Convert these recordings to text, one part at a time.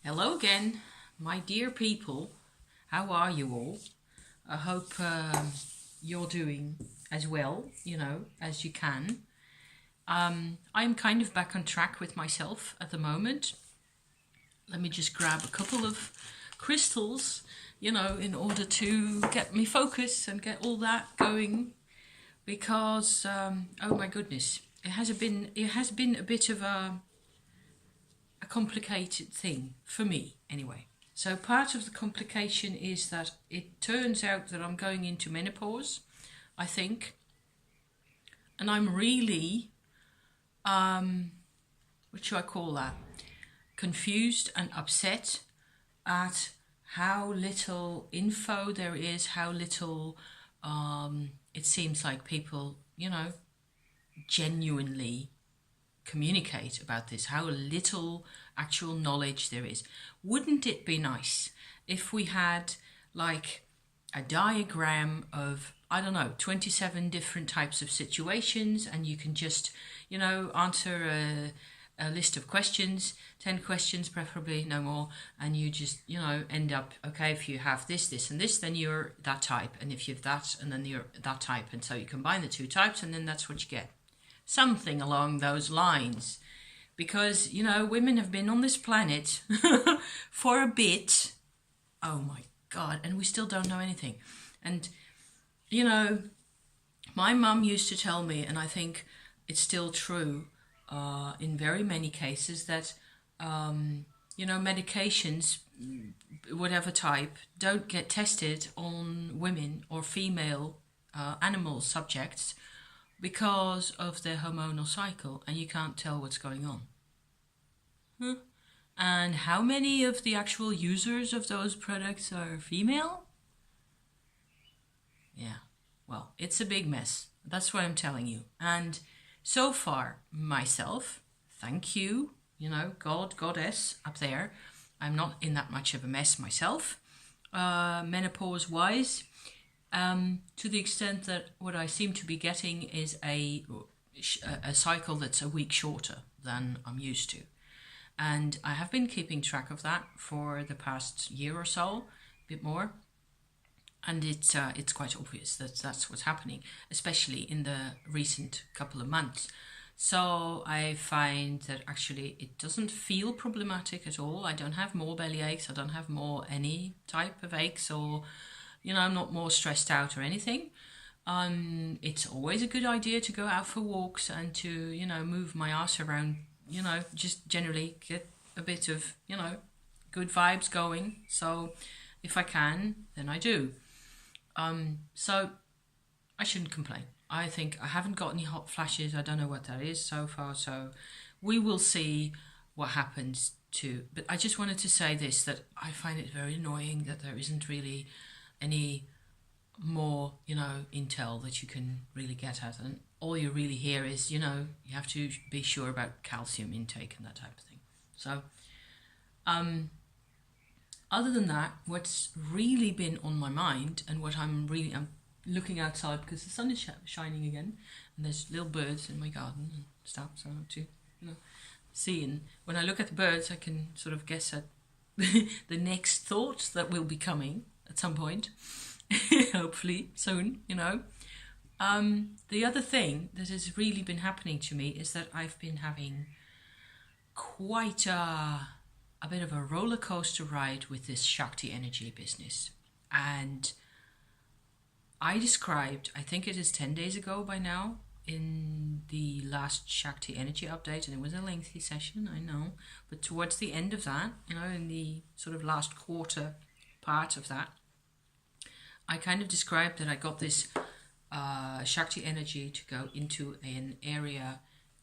Hello again, my dear people. How are you all? I hope you're doing as well, as you can. I'm kind of back on track with myself at the moment. Let me just grab a couple of crystals, in order to get me focused and get all that going. Because, oh my goodness, it has been a bit of a complicated thing for me anyway. So part of the complication is that it turns out that I'm going into menopause, I think, and I'm really what should I call that, confused and upset at how little info there is, how little it seems like people genuinely communicate about this, how little actual knowledge there is. Wouldn't it be nice if we had like a diagram of, I don't know, 27 different types of situations, and you can just, answer a list of questions, 10 questions preferably, no more, and you just, end up, okay, if you have this, this, and this, then you're that type, and if you have that, and then you're that type, and so you combine the two types, and then that's what you get. Something along those lines. Because, women have been on this planet for a bit. Oh my God. And we still don't know anything. And, my mum used to tell me, and I think it's still true in very many cases, that, medications, whatever type, don't get tested on women or female animal subjects because of their hormonal cycle, and you can't tell what's going on. And how many of the actual users of those products are female? Yeah, well, it's a big mess. That's what I'm telling you. And so far, myself, thank you, God, goddess up there, I'm not in that much of a mess myself, menopause-wise. To the extent that what I seem to be getting is a cycle that's a week shorter than I'm used to. And I have been keeping track of that for the past year or so, a bit more. And it's quite obvious that that's what's happening, especially in the recent couple of months. So I find that actually it doesn't feel problematic at all. I don't have more belly aches. I don't have more any type of aches, or I'm not more stressed out or anything. It's always a good idea to go out for walks and to, move my ass around, just generally get a bit of, good vibes going. So if I can, then I do. So I shouldn't complain. I think I haven't got any hot flashes. I don't know what that is so far. So we will see what happens but I just wanted to say this, that I find it very annoying that there isn't really any more, intel that you can really get at. And all you really hear is, you have to be sure about calcium intake and that type of thing. So, other than that, what's really been on my mind, and what I'm looking outside because the sun is shining again, and there's little birds in my garden and stuff, so to, see. And when I look at the birds, I can sort of guess at the next thought that will be coming at some point, hopefully soon, The other thing that has really been happening to me is that I've been having quite a bit of a roller coaster ride with this Shakti energy business. And I described, I think it is 10 days ago by now, in the last Shakti energy update, and it was a lengthy session, I know, but towards the end of that, in the sort of last quarter part of that, I kind of described that I got this Shakti energy to go into an area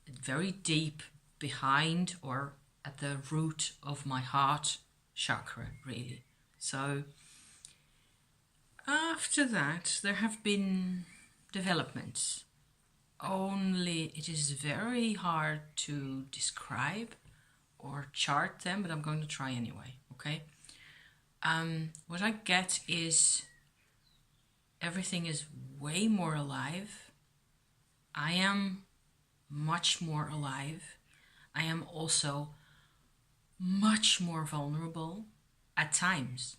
very deep behind, or at the root of my heart chakra, really. So after that, there have been developments. Only it is very hard to describe or chart them, but I'm going to try anyway, okay? What I get is everything is way more alive. I am much more alive. I am also much more vulnerable at times.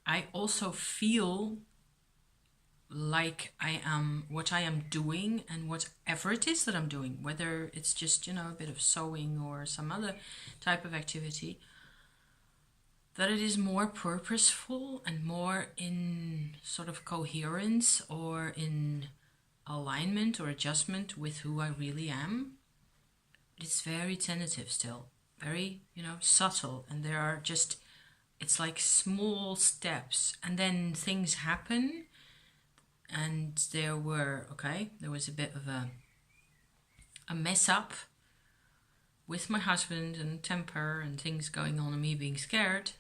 I also feel like what I am doing and whatever it is that I'm doing, whether it's just, a bit of sewing or some other type of activity, that it is more purposeful and more in sort of coherence or in alignment or adjustment with who I really am. It's very tentative still, very, subtle, and there are just, it's like small steps, and then things happen, and there was a bit of a mess up with my husband and temper and things going on and me being scared,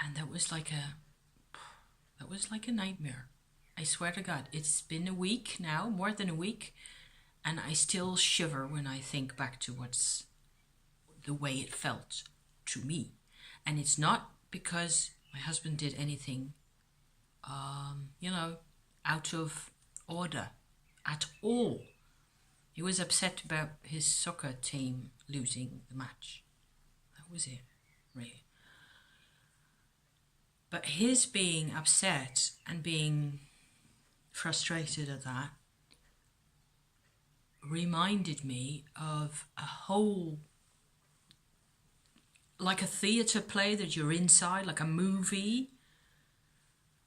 and that was like a nightmare. I swear to God, it's been a week now, more than a week, and I still shiver when I think back to what's the way it felt to me. And it's not because my husband did anything, out of order at all. He was upset about his soccer team losing the match. That was it, really. But his being upset and being frustrated at that reminded me of a whole, like a theatre play that you're inside, like a movie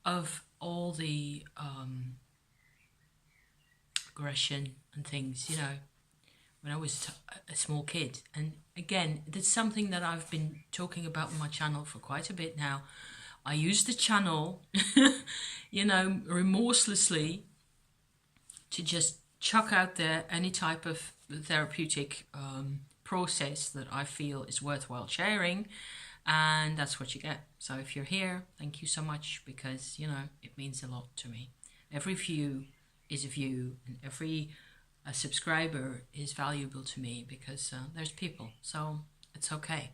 of all the aggression and things, when I was a small kid. And again, that's something that I've been talking about on my channel for quite a bit now. I use the channel, remorselessly to just chuck out there any type of therapeutic process that I feel is worthwhile sharing, and that's what you get. So if you're here, thank you so much, because it means a lot to me. Every view is a view, and every subscriber is valuable to me, because there's people, so it's okay.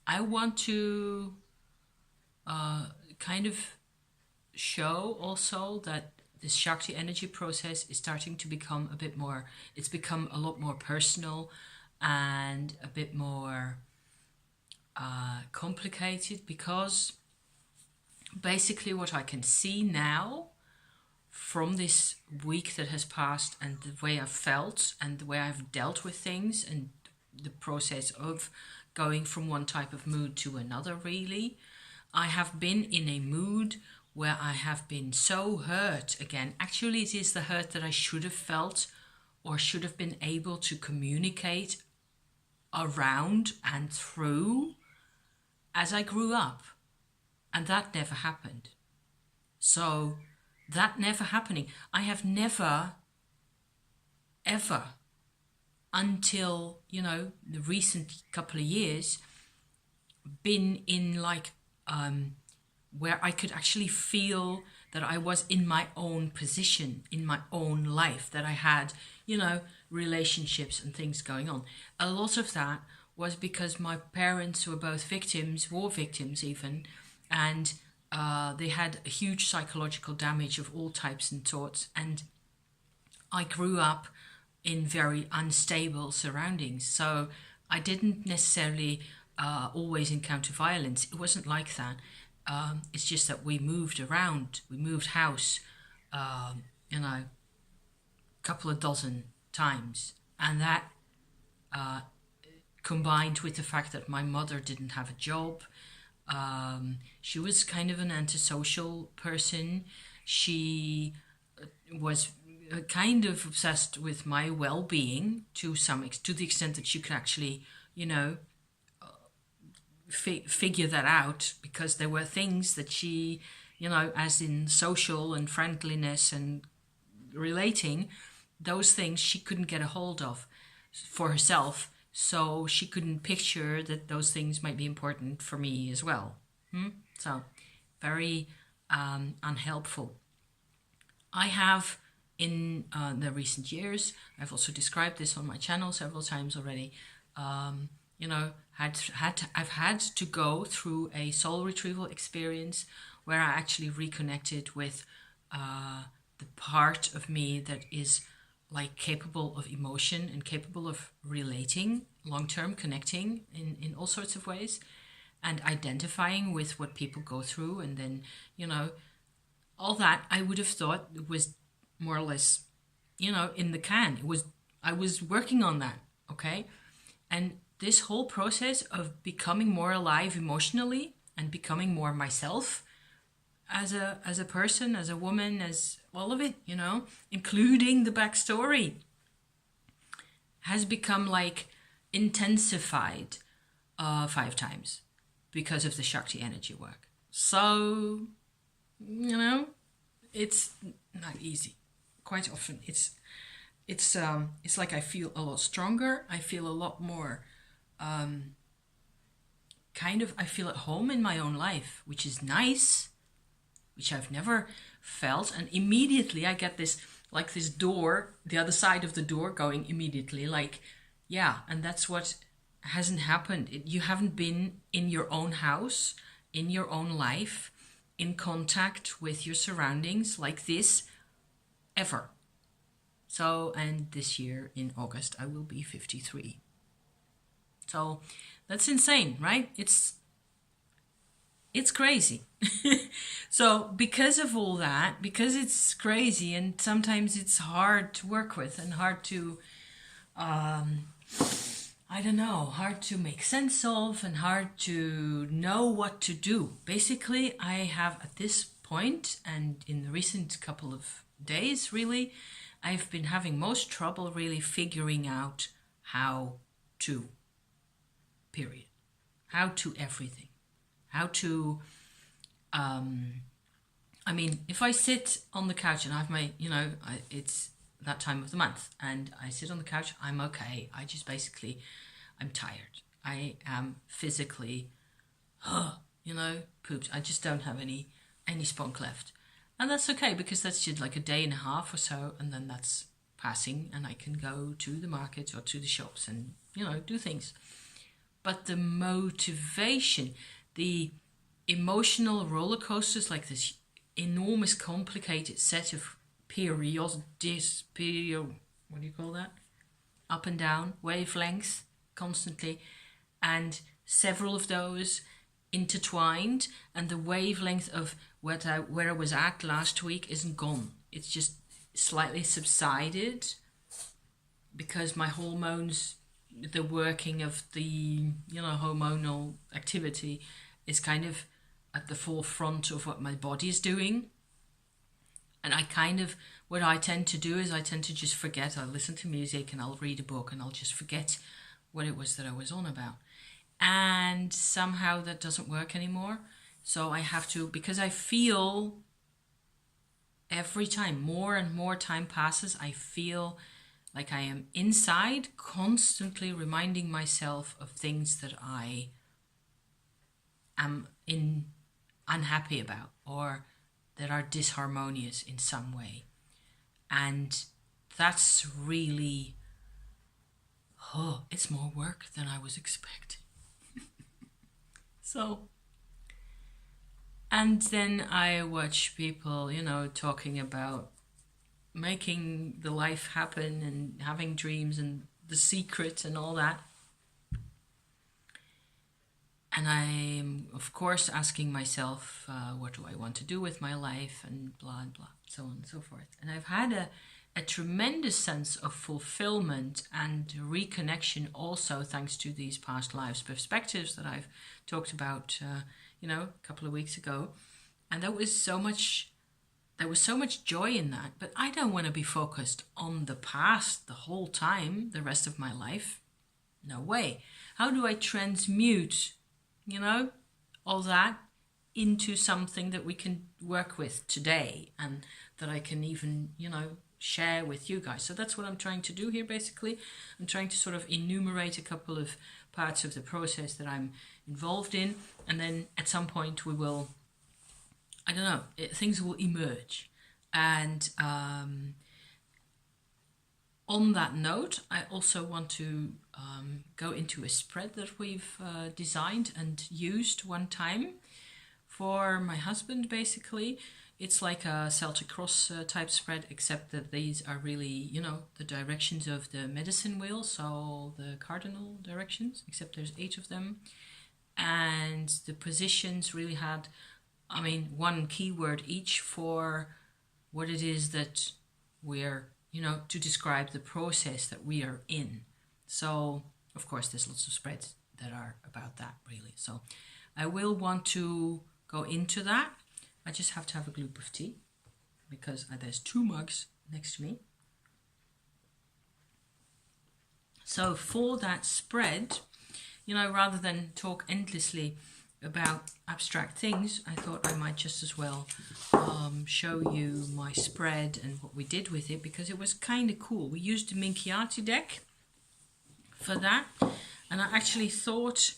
I want to kind of show also that this Shakti energy process is starting to become it's become a lot more personal and a bit more complicated, because basically what I can see now from this week that has passed, and the way I've felt and the way I've dealt with things, and the process of going from one type of mood to another, really, I have been in a mood where I have been so hurt again. Actually, it is the hurt that I should have felt or should have been able to communicate around and through as I grew up. And that never happened. So that never happening, I have never, ever, until, the recent couple of years, been in where I could actually feel that I was in my own position, in my own life, that I had, relationships and things going on. A lot of that was because my parents were both war victims even, and they had a huge psychological damage of all types and sorts, and I grew up in very unstable surroundings. So I didn't necessarily always encounter violence. It wasn't like that. It's just that we moved around. We moved house, a couple of dozen times. And that combined with the fact that my mother didn't have a job. She was kind of an antisocial person. She was kind of obsessed with my well-being to the extent that she could actually, figure that out, because there were things that she, as in social and friendliness and relating, those things she couldn't get a hold of for herself, so she couldn't picture that those things might be important for me as well. So very unhelpful. I have, in the recent years, I've also described this on my channel several times already, I've had to go through a soul retrieval experience where I actually reconnected with the part of me that is like capable of emotion and capable of relating long-term, connecting in all sorts of ways, and identifying with what people go through. And then, all that I would have thought was more or less, in the can. I was working on that, okay? And this whole process of becoming more alive emotionally and becoming more myself as a person, as a woman, as all of it, including the backstory, has become like intensified 5 times because of the Shakti energy work. So, it's not easy. Quite often it's like I feel a lot stronger. I feel a lot more I feel at home in my own life, which is nice, which I've never felt. And immediately I get this door, the other side of the door going immediately, like, yeah. And that's what hasn't happened. You haven't been in your own house, in your own life, in contact with your surroundings like this ever. So, and this year in August, I will be 53. So that's insane, right? It's crazy. So because of all that, because it's crazy and sometimes it's hard to work with and hard to, hard to make sense of and hard to know what to do. Basically, I have at this point and in the recent couple of days, really, I've been having most trouble really figuring out how to, period. How to everything. How to, if I sit on the couch and I have my, it's that time of the month and I sit on the couch, I'm okay. I just basically, I'm tired. I am physically, pooped. I just don't have any spunk left. And that's okay because that's just like a day and a half or so, and then that's passing and I can go to the markets or to the shops and, do things. But the motivation, the emotional roller coasters, like this enormous complicated set of what do you call that? Up and down, wavelengths constantly, and several of those intertwined, and the wavelength of where I was at last week isn't gone. It's just slightly subsided because my hormones, the working of the hormonal activity is kind of at the forefront of what my body is doing. And what I tend to do is I tend to just forget. I'll listen to music and I'll read a book and I'll just forget what it was that I was on about. And somehow that doesn't work anymore. So I have to, because I feel every time more and more time passes, I feel like I am inside constantly reminding myself of things that I am unhappy about or that are disharmonious in some way. And that's really, it's more work than I was expecting. So, and then I watch people, talking about making the life happen and having dreams and the secret and all that. And I'm, of course, asking myself, what do I want to do with my life and blah, and blah, so on and so forth. And I've had a tremendous sense of fulfillment and reconnection also thanks to these past lives perspectives that I've talked about, a couple of weeks ago. And there was so much joy in that. But I don't want to be focused on the past the whole time, the rest of my life. No way. How do I transmute, all that into something that we can work with today and that I can even, share with you guys? So that's what I'm trying to do here, basically. I'm trying to sort of enumerate a couple of parts of the process that I'm involved in, and then at some point we will, things will emerge. And on that note, I also want to go into a spread that we've designed and used one time for my husband, basically, It's like a Celtic cross type spread, except that these are really, you know, the directions of the medicine wheel, so the cardinal directions, except there's 8 of them. And the positions really had, I mean, one keyword each for what it is that we're, you know, to describe the process that we are in. So, of course, there's lots of spreads that are about that, really. So I will want to go into that. I just have to have a gloop of tea because there's 2 mugs next to me. So for that spread, you know, rather than talk endlessly about abstract things, I thought I might just as well show you my spread and what we did with it, because it was kind of cool. We used the Minchiati deck for that, and I actually thought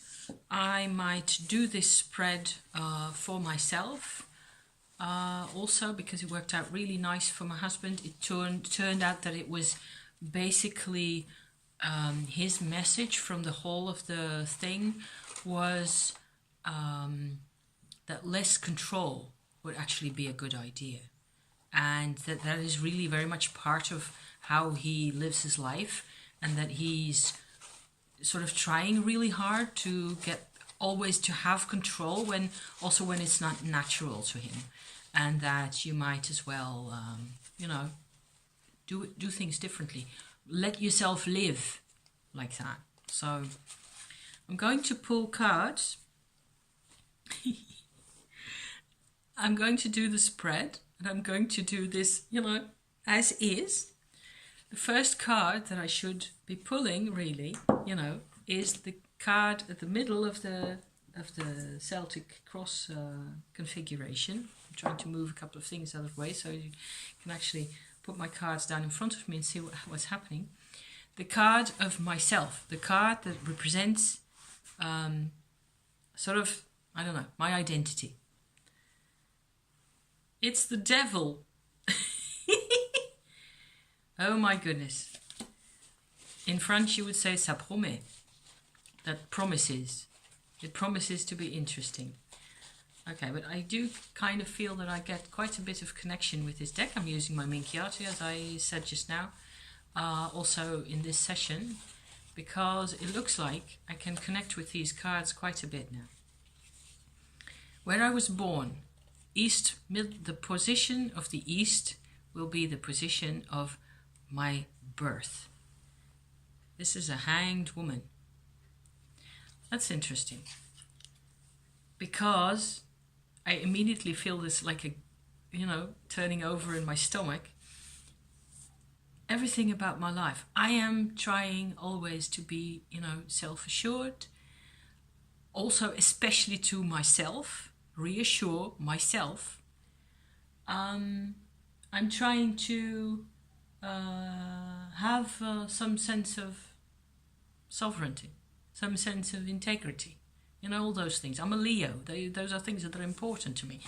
I might do this spread for myself also, because it worked out really nice for my husband. It turned out that it was basically his message from the whole of the thing was that less control would actually be a good idea, and that is really very much part of how he lives his life, and that he's sort of trying really hard to get always to have control when it's not natural to him, and that you might as well you know, do things differently, let yourself live like that. So I'm going to pull cards. I'm going to do the spread, and I'm going to do this, you know, as is. The first card that I should be pulling, really, you know, is the card at the middle of the Celtic cross configuration. I'm trying to move a couple of things out of the way so you can actually put my cards down in front of me and see what's happening. The card of myself, the card that represents sort of, I don't know, my identity. It's the devil. Oh my goodness. In French you would say ça promet. That promises. It promises to be interesting. Okay, but I do kind of feel that I get quite a bit of connection with this deck. I'm using my Minchiati, as I said just now, also in this session, because it looks like I can connect with these cards quite a bit now. Where I was born, the position of the east will be the position of my birth. This is a hanged woman. That's interesting, because I immediately feel this like a, you know, turning over in my stomach. Everything about my life, I am trying always to be, you know, self-assured. Also, especially to myself, reassure myself. I'm trying to have some sense of sovereignty, some sense of integrity, you know, all those things. I'm a Leo. Those are things that are important to me.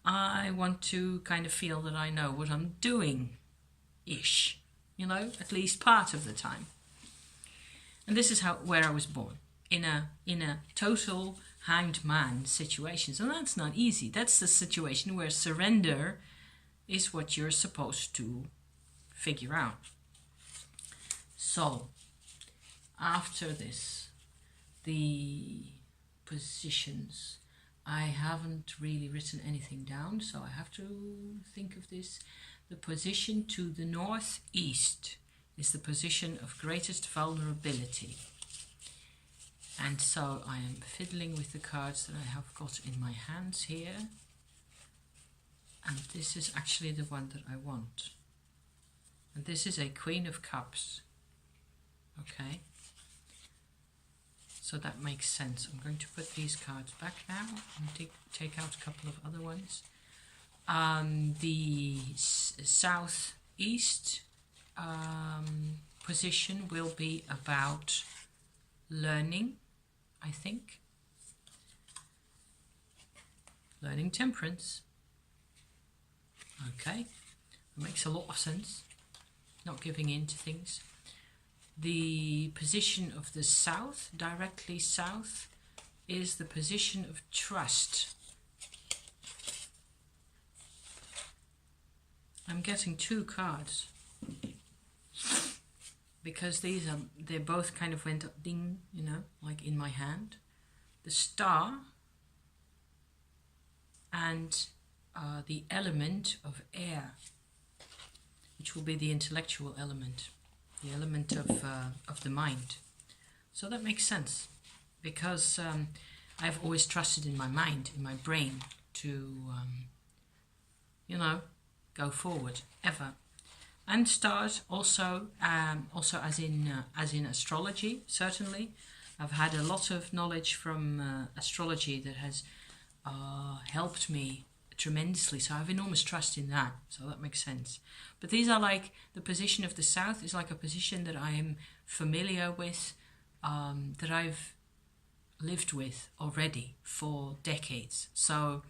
I want to kind of feel that I know what I'm doing-ish, you know, at least part of the time. And this is where I was born, in a total hanged man situation. So that's not easy. That's the situation where surrender is what you're supposed to figure out. So after this, the positions, I haven't really written anything down, so I have to think of this. The position to the northeast is the position of greatest vulnerability. And so I am fiddling with the cards that I have got in my hands here. And this is actually the one that I want. And this is a Queen of Cups. Okay. So that makes sense. I'm going to put these cards back now and take out a couple of other ones. The southeast position will be about learning, I think. Learning temperance. Okay, that makes a lot of sense. Not giving in to things. The position of the south, directly south, is the position of trust. I'm getting two cards because they both kind of went up, ding, you know, like in my hand. The Star and the element of air, which will be the intellectual element, the element of the mind. So that makes sense, because I've always trusted in my mind, in my brain, to, you know, go forward, ever. And stars also, also as in astrology, certainly. I've had a lot of knowledge from astrology that has helped me tremendously, so I have enormous trust in that, so that makes sense. But these are like, the position of the south is like a position that I am familiar with, that I've lived with already for decades. So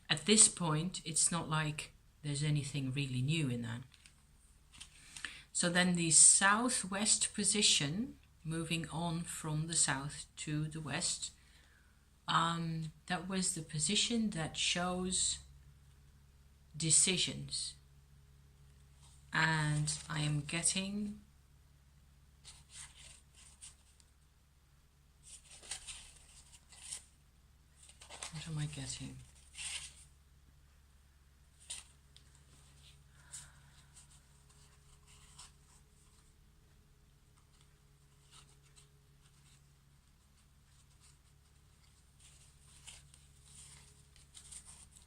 at this point, it's not like there's anything really new in that. So then the southwest position, moving on from the south to the west, that was the position that shows decisions. And I am getting what am I getting?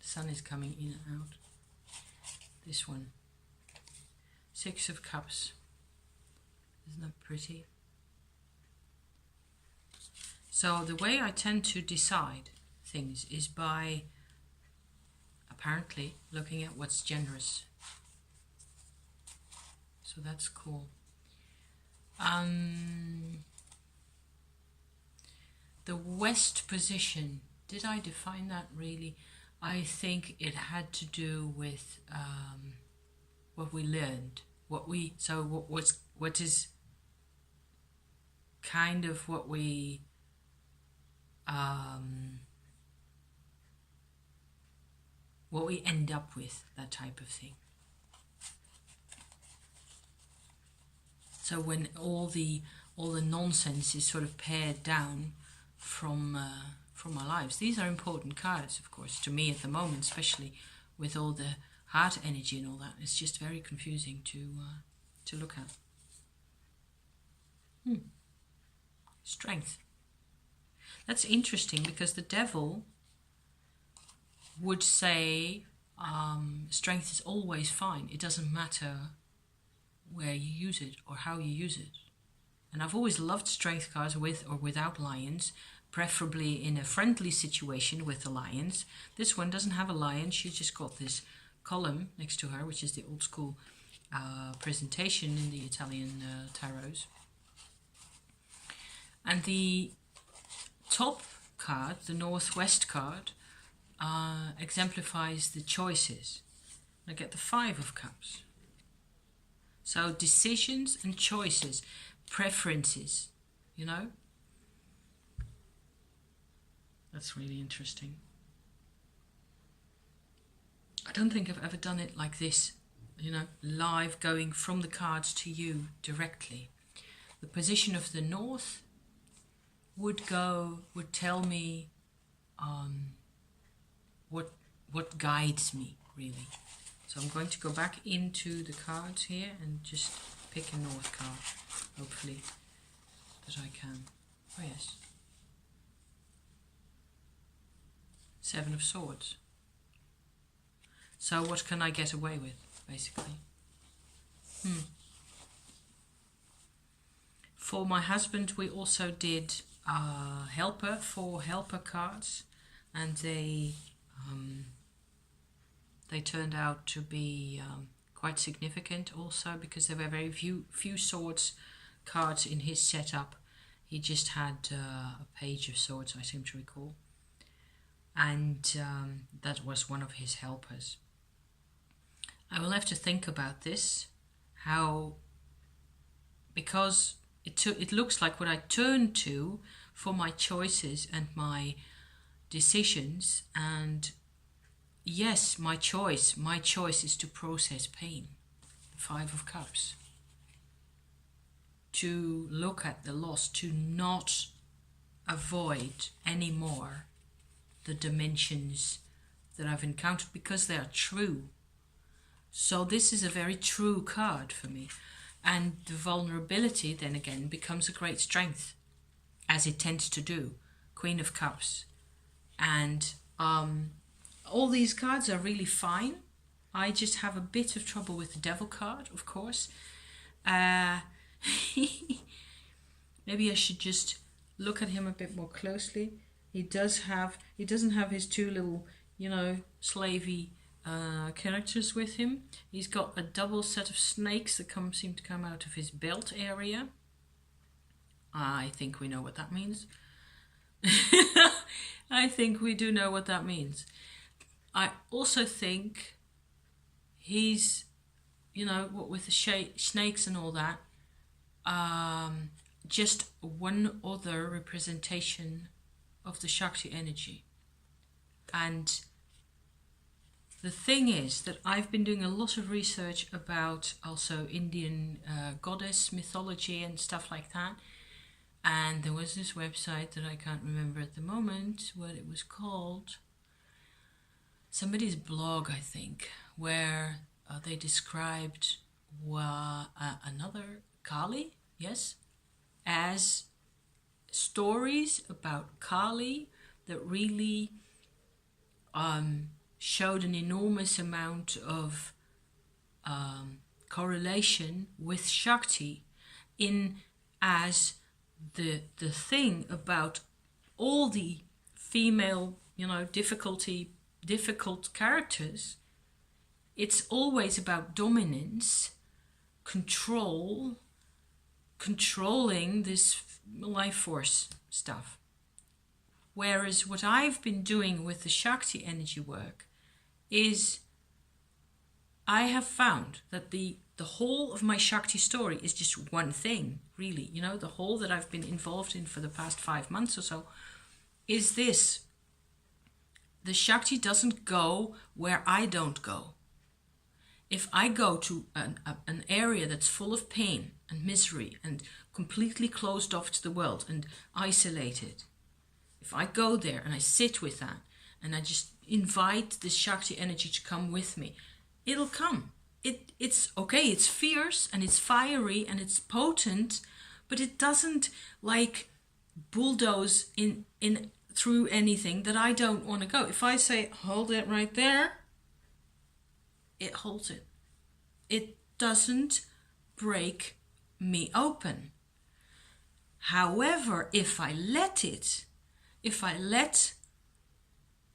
Sun is coming in and out. This one. 6 of Cups. Isn't that pretty? So the way I tend to decide things is by apparently looking at what's generous. So that's cool. The west position, did I define that really? I think it had to do with what we learned, what is kind of what we end up with, that type of thing. So when all the nonsense is sort of pared down from our lives. These are important cards, of course, to me at the moment, especially with all the heart energy and all that. It's just very confusing to look at. Strength. That's interesting, because the Devil would say strength is always fine. It doesn't matter where you use it or how you use it. And I've always loved strength cards with or without lions, preferably in a friendly situation with the lions. This one doesn't have a lion. She just got this column next to her, which is the old school presentation in the Italian tarots. And the top card, the Northwest card, exemplifies the choices. I get the 5 of Cups. So decisions and choices, preferences, you know? That's really interesting. I don't think I've ever done it like this, you know, live, going from the cards to you directly. The position of the North would tell me what guides me, really. So I'm going to go back into the cards here and just pick a North card, hopefully, that I can. Oh yes. 7 of Swords. So what can I get away with, basically? For my husband, we also did helper, 4 helper cards, and they turned out to be quite significant also, because there were very few swords cards in his setup. He just had a Page of Swords, I seem to recall. And that was one of his helpers. I will have to think about this, because it looks like what I turn to for my choices and my decisions, and yes, my choice is to process pain. 5 of Cups. To look at the loss, to not avoid anymore the dimensions that I've encountered, because they are true. So this is a very true card for me. And the vulnerability then again becomes a great strength, as it tends to do. Queen of Cups. And all these cards are really fine. I just have a bit of trouble with the Devil card, of course. Maybe I should just look at him a bit more closely. He doesn't have his 2 little, slavey characters with him. He's got a double set of snakes that seem to come out of his belt area. I think we know what that means. I think we do know what that means. I also think he's, what with the snakes and all that, just one other representation of the Shakti energy. And the thing is that I've been doing a lot of research about also Indian goddess mythology and stuff like that. And there was this website that I can't remember at the moment what it was called. Somebody's blog, I think, where they described another Kali, yes, as stories about Kali that really showed an enormous amount of correlation with Shakti, in as the thing about all the female, difficult characters. It's always about dominance, controlling this life force stuff. Whereas what I've been doing with the Shakti energy work is I have found that the whole of my Shakti story is just one thing, really. The whole that I've been involved in for the past 5 months or so is this. The Shakti doesn't go where I don't go. If I go to an area that's full of pain and misery and completely closed off to the world and isolated, if I go there and I sit with that and I just invite this Shakti energy to come with me, it'll come. It's okay, it's fierce and it's fiery and it's potent, but it doesn't bulldoze in through anything that I don't want to go. If I say, hold it right there, it holds it. It doesn't break me open. However, if I let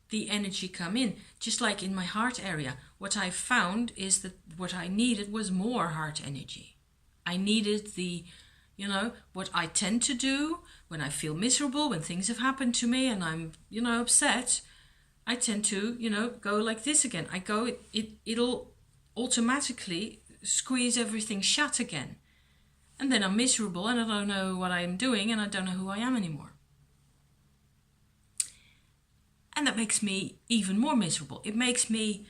the energy come in, just like in my heart area, what I found is that what I needed was more heart energy. I needed what I tend to do when I feel miserable, when things have happened to me and I'm, upset, I tend to, go like this again. It'll automatically squeeze everything shut again. And then I'm miserable and I don't know what I'm doing and I don't know who I am anymore. And that makes me even more miserable. It makes me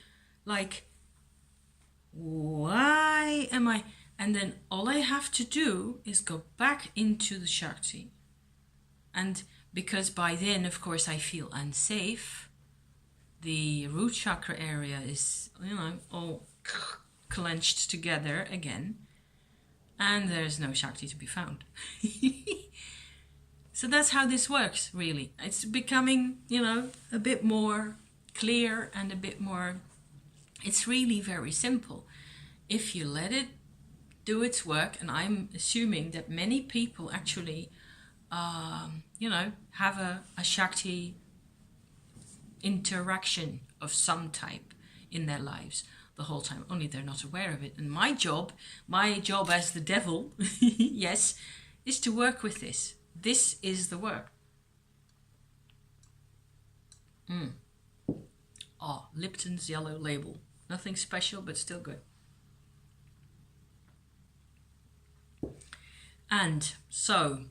why am I? And then all I have to do is go back into the Shakti. And because by then, of course, I feel unsafe, the root chakra area is, all clenched together again. And there's no Shakti to be found. So that's how this works, really. It's becoming, a bit more clear and a bit more... It's really very simple. If you let it do its work, and I'm assuming that many people actually, have a Shakti interaction of some type in their lives the whole time, only they're not aware of it. And my job as the devil, yes, is to work with this. This is the work. Lipton's yellow label. Nothing special, but still good. And so,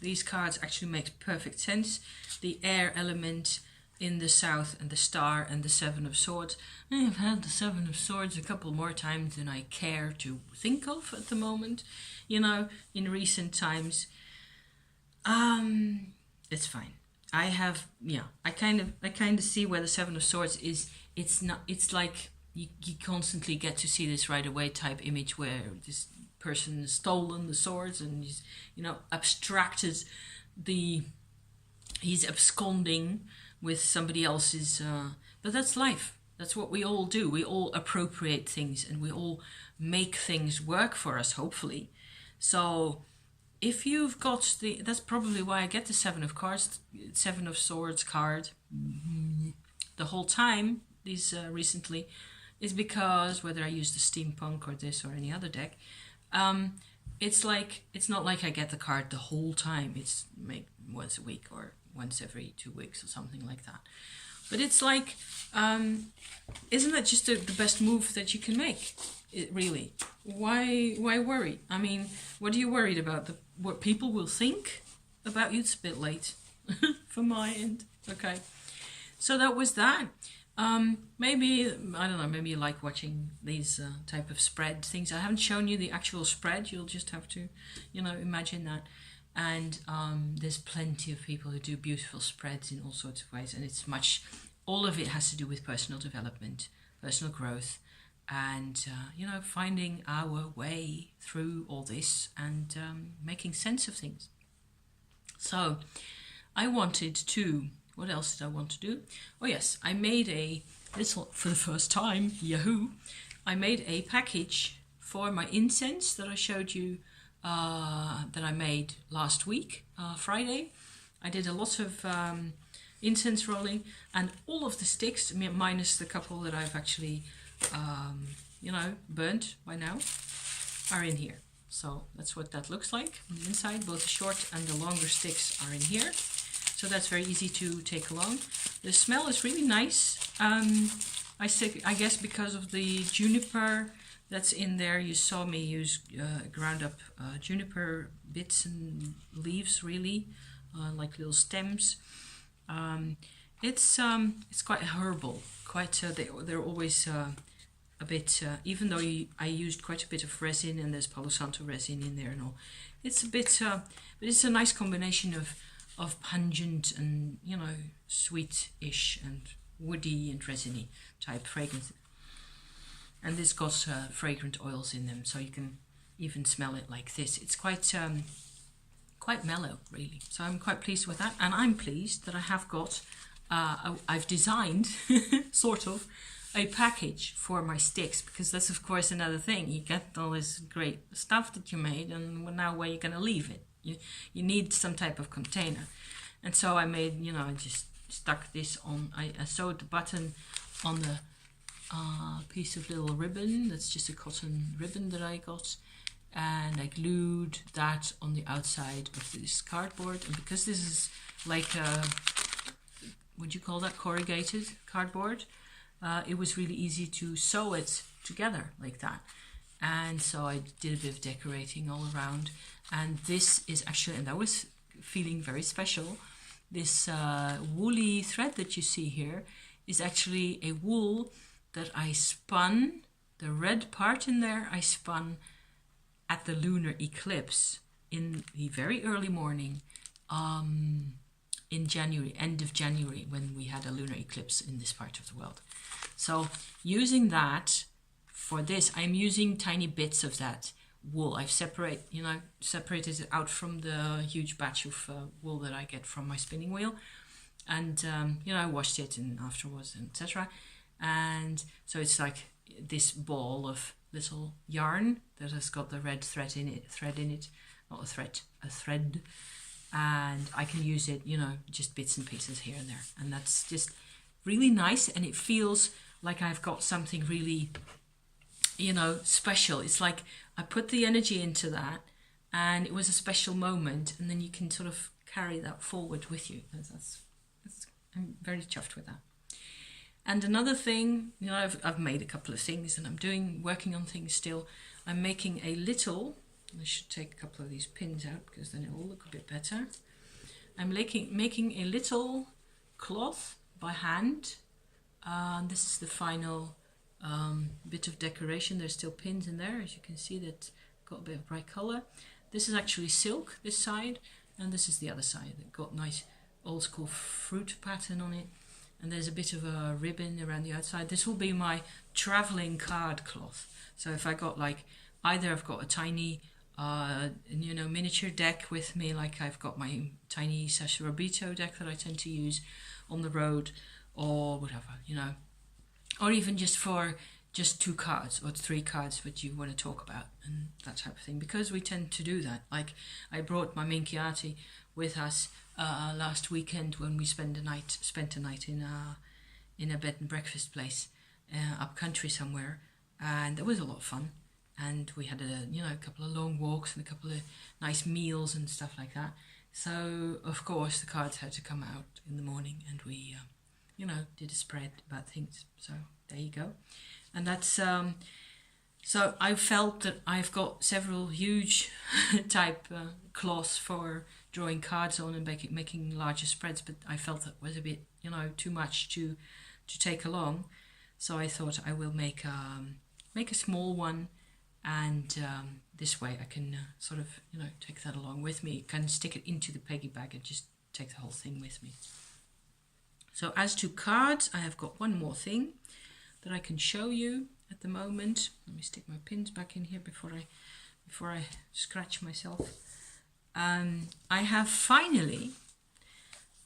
these cards actually make perfect sense. The air element in the south, and the star and the Seven of Swords. I've had the Seven of Swords a couple more times than I care to think of at the moment, in recent times. It's fine. I kind of see where the Seven of Swords is. It's like you constantly get to see this right away type image where this person has stolen the swords and he's, abstracted he's absconding with somebody else's, but that's life. That's what we all do. We all appropriate things and we all make things work for us, hopefully. So if you've got that's probably why I get the Seven of Swords card the whole time, recently, is because whether I use the steampunk or this or any other deck, it's not like I get the card the whole time. It's once a week or once every 2 weeks or something like that. But it's like, isn't that just the best move that you can make? Really, why worry? I mean, what are you worried about? What people will think about you? It's a bit late for my end. Okay, so that was that. Maybe, I don't know, maybe you like watching these type of spread things. I haven't shown you the actual spread. You'll just have to, imagine that. And there's plenty of people who do beautiful spreads in all sorts of ways. And all of it has to do with personal development, personal growth, and, finding our way through all this and making sense of things. So I wanted to... What else did I want to do? Oh yes, I made for the first time, yahoo! I made a package for my incense that I showed you that I made last week, Friday. I did a lot of incense rolling, and all of the sticks, minus the couple that I've actually, burnt by now, are in here. So that's what that looks like on the inside. Both the short and the longer sticks are in here. So that's very easy to take along. The smell is really nice. I guess because of the juniper that's in there. You saw me use ground up juniper bits and leaves, really, like little stems. It's quite herbal. They're always a bit. Even though I used quite a bit of resin, and there's Palo Santo resin in there and all. It's a bit, but it's a nice combination of pungent and, sweet-ish and woody and resiny type fragrance. And this got fragrant oils in them, so you can even smell it like this. It's quite mellow, really. So I'm quite pleased with that. And I'm pleased that I have got, I've designed, sort of, a package for my sticks, because that's, of course, another thing. You get all this great stuff that you made, and now where are you going to leave it? You need some type of container. And so I made, I just stuck this on, I sewed the button on the piece of little ribbon. That's just a cotton ribbon that I got. And I glued that on the outside of this cardboard. And because this is like a, would you call that, corrugated cardboard, it was really easy to sew it together like that. And so I did a bit of decorating all around. And this is actually, and that was feeling very special, this woolly thread that you see here is actually a wool that I spun, the red part in there, I spun at the lunar eclipse in the very early morning in January, end of January, when we had a lunar eclipse in this part of the world. So using that, for this, I'm using tiny bits of that wool. I've separated it out from the huge batch of wool that I get from my spinning wheel, and I washed it and afterwards, etc. And so it's like this ball of little yarn that has got the red thread in it, not a thread, and I can use it, just bits and pieces here and there, and that's just really nice, and it feels like I've got something really, special. It's like I put the energy into that, and it was a special moment, and then you can sort of carry that forward with you. I'm very chuffed with that. And another thing, I've made a couple of things, and I'm working on things still. I'm making a little, I should take a couple of these pins out because then it will look a bit better. I'm making a little cloth by hand. This is the final bit of decoration. There's still pins in there, as you can see, that got a bit of bright color. This is actually silk, this side, and this is the other side. It got nice old school fruit pattern on it, and there's a bit of a ribbon around the outside. This will be my traveling card cloth. So if I got like, either I've got a tiny miniature deck with me, like I've got my tiny Sassurabito deck that I tend to use on the road, or whatever, or even just for just 2 cards or 3 cards that you want to talk about and that type of thing, because we tend to do that. Like I brought my Minchiati with us last weekend when we spent a night in a bed and breakfast place up country somewhere, and it was a lot of fun. And we had a couple of long walks and a couple of nice meals and stuff like that. So of course the cards had to come out in the morning, and we did a spread about things. So there you go. And that's so I felt that I've got several huge type cloths for drawing cards on and making larger spreads, but I felt that was a bit too much to take along. So I thought I will make a small one, and this way I can sort of take that along with me, can stick it into the Peggy bag and just take the whole thing with me. So as to cards, I have got one more thing that I can show you at the moment. Let me stick my pins back in here before I scratch myself. I have finally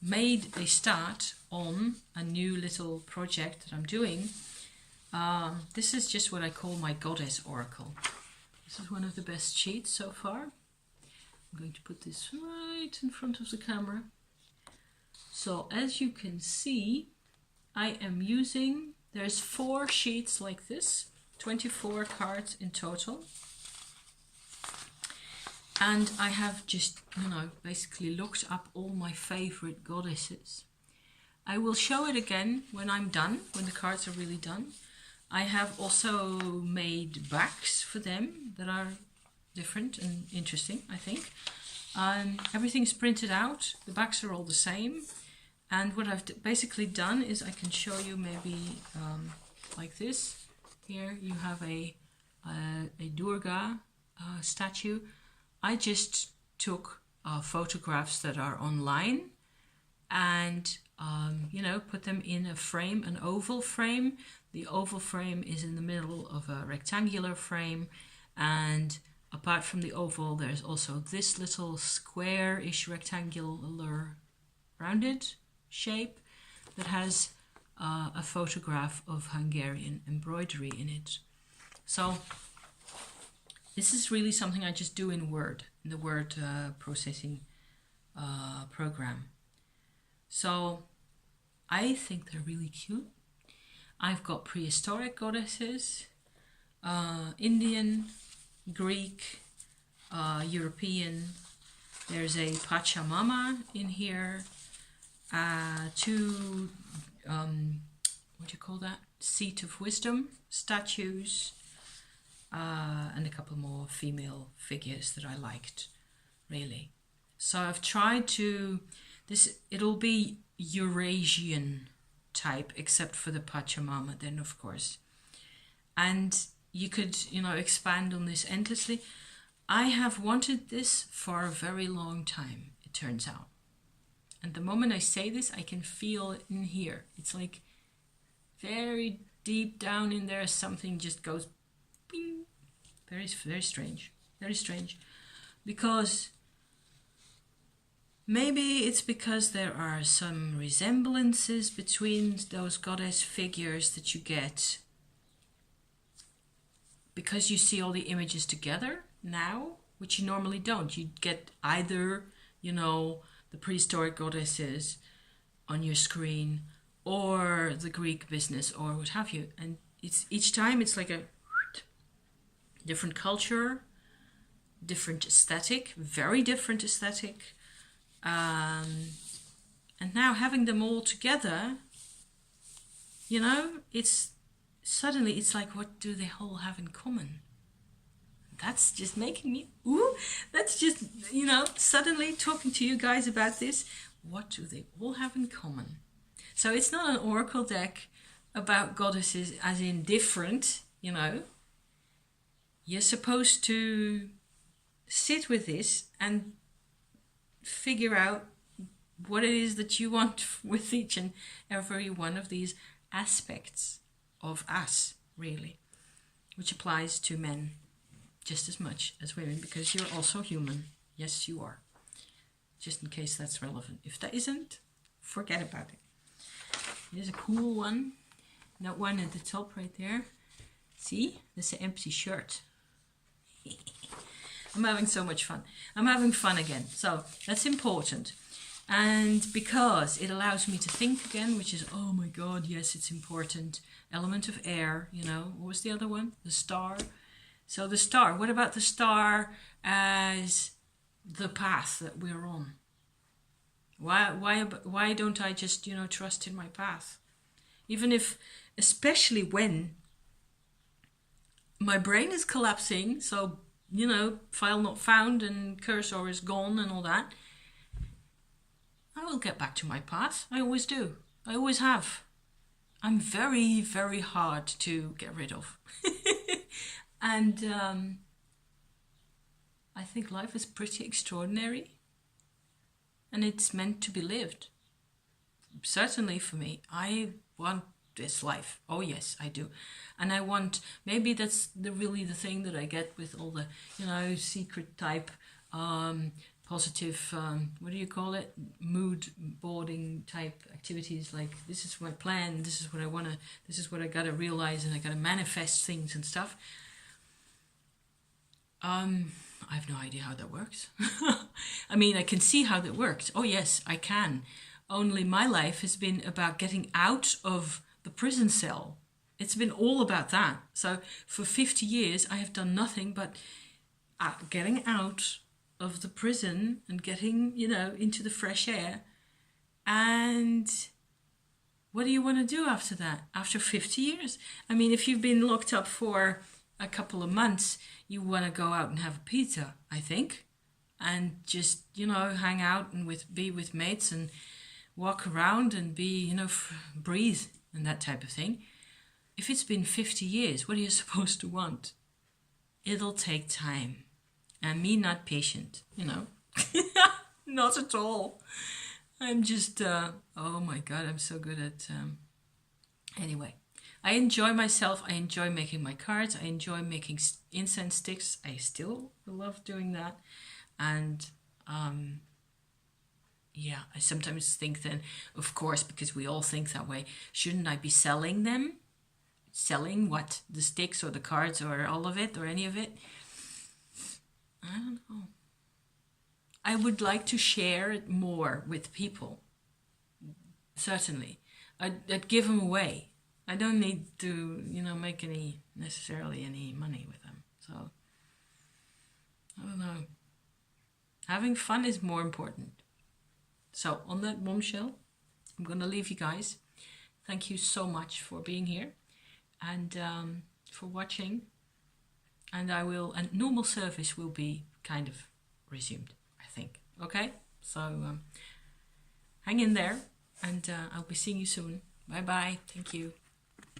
made a start on a new little project that I'm doing. This is just what I call my Goddess Oracle. This is one of the best sheets so far. I'm going to put this right in front of the camera. So as you can see, I am using, there's 4 sheets like this, 24 cards in total. And I have just, basically looked up all my favorite goddesses. I will show it again when I'm done, when the cards are really done. I have also made backs for them that are different and interesting, I think. Everything's printed out. The backs are all the same. And what I've basically done is I can show you maybe like this. Here you have a Durga statue. I just took photographs that are online and put them in a frame, an oval frame. The oval frame is in the middle of a rectangular frame, and apart from the oval there's also this little square-ish rectangular rounded shape that has a photograph of Hungarian embroidery in it. So this is really something I just do in Word, in the word processing program. So I think they're really cute. I've got prehistoric goddesses, Indian, Greek, European. There's a Pachamama in here, 2, what do you call that? Seat of Wisdom statues, and a couple more female figures that I liked, really. So I've tried to, it'll be Eurasian type, except for the Pachamama then, of course. And you could, expand on this endlessly. I have wanted this for a very long time, it turns out. And the moment I say this, I can feel it in here. It's like very deep down in there, something just goes bing. Very, very strange. Very strange. Because maybe it's because there are some resemblances between those goddess figures that you get because you see all the images together now, which you normally don't. You get either, the prehistoric goddesses on your screen or the Greek business or what have you. And it's each time it's like a different culture, different aesthetic, very different aesthetic. And now having them all together, it's suddenly, it's like, what do they all have in common? That's just making me, that's just, suddenly talking to you guys about this. What do they all have in common? So it's not an oracle deck about goddesses as in different, you know. You're supposed to sit with this and figure out what it is that you want with each and every one of these aspects of us, really, which applies to men just as much as women, because you're also human. Yes, you are. Just in case that's relevant. If that isn't, forget about it. Here's a cool one. That one at the top right there. See? That's an empty shirt. I'm having so much fun. I'm having fun again. So that's important. And because it allows me to think again, which is, oh my God, yes, it's important. Element of air, you know. What was the other one? The star. So the star. What about the star as the path that we're on? Why don't I just, you know, trust in my path? Even if, especially when my brain is collapsing, so, you know, file not found and cursor is gone and all that, I will get back to my path. I always do. I always have. I'm very, very hard to get rid of. And I think life is pretty extraordinary. And it's meant to be lived. Certainly for me. I want this life. Oh yes, I do. And I want, maybe that's really the thing that I get with all the, you know, secret type, positive, what do you call it? Mood boarding type activities, like this is my plan, this is what I want to, this is what I got to realize, and I got to manifest things and stuff. I have no idea how that works. I mean, I can see how that works. Oh yes, I can. Only my life has been about getting out of the prison cell. It's been all about that. So for 50 years, I have done nothing but getting out of the prison and getting, you know, into the fresh air. And what do you want to do after that? After 50 years? I mean, if you've been locked up for a couple of months, you want to go out and have a pizza, I think, and just, you know, hang out and be with mates and walk around and be, you know, breathe and that type of thing. If it's been 50 years, what are you supposed to want? It'll take time. And me not patient, you know. Not at all. I'm just, oh my God, I'm so good at, anyway. I enjoy myself. I enjoy making my cards. I enjoy making incense sticks. I still love doing that. And yeah, I sometimes think then, of course, because we all think that way, shouldn't I be selling them? Selling what? The sticks or the cards or all of it or any of it? I don't know. I would like to share it more with people. Certainly. I'd give them away. I don't need to, you know, make necessarily any money with them. So, I don't know. Having fun is more important. So, on that bombshell, I'm going to leave you guys. Thank you so much for being here and for watching. And and normal service will be kind of resumed, I think. Okay? So, hang in there and I'll be seeing you soon. Bye-bye. Thank you.